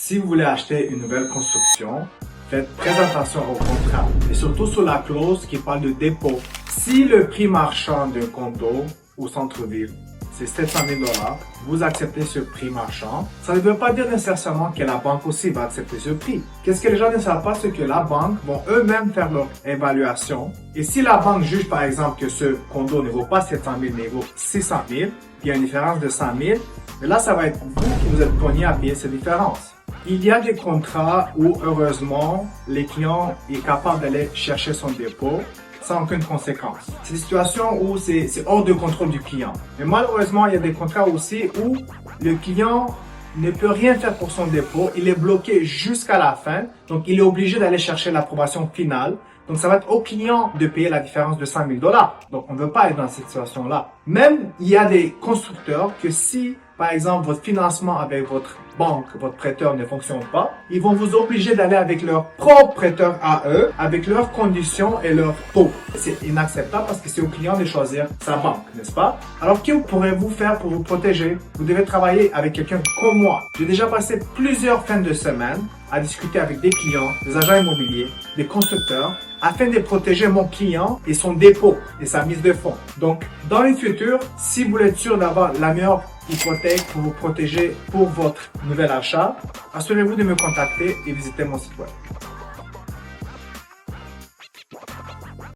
Si vous voulez acheter une nouvelle construction, faites très attention au contrat et surtout sur la clause qui parle de dépôt. Si le prix marchand d'un condo au centre-ville, c'est 700 000 $, vous acceptez ce prix marchand, ça ne veut pas dire nécessairement que la banque aussi va accepter ce prix. Qu'est-ce que les gens ne savent pas, c'est que la banque vont eux-mêmes faire leur évaluation. Et si la banque juge par exemple que ce condo ne vaut pas 700 000 mais vaut 600 000, il y a une différence de 100 000, mais là ça va être vous qui vous êtes cogné à payer cette différence. Il y a des contrats où, heureusement, les clients sont capables d'aller chercher son dépôt sans aucune conséquence. C'est des situations où c'est hors de contrôle du client. Mais malheureusement, il y a des contrats aussi où le client ne peut rien faire pour son dépôt. Il est bloqué jusqu'à la fin. Donc, il est obligé d'aller chercher l'approbation finale. Donc, ça va être au client de payer la différence de 100 000 $. Donc, on ne veut pas être dans cette situation-là. Même, il y a des constructeurs que si, par exemple, votre financement avec votre banque, votre prêteur ne fonctionne pas, ils vont vous obliger d'aller avec leur propre prêteur à eux, avec leurs conditions et leurs taux. C'est inacceptable parce que c'est au client de choisir sa banque, n'est-ce pas? Alors, que pourrez-vous faire pour vous protéger? Vous devez travailler avec quelqu'un comme moi. J'ai déjà passé plusieurs fins de semaine à discuter avec des clients, des agents immobiliers, des constructeurs, afin de protéger mon client et son dépôt et sa mise de fonds. Donc, dans le futur, si vous êtes sûr d'avoir la meilleure hypothèque pour vous protéger pour votre nouvel achat, assurez-vous de me contacter et visiter mon site web.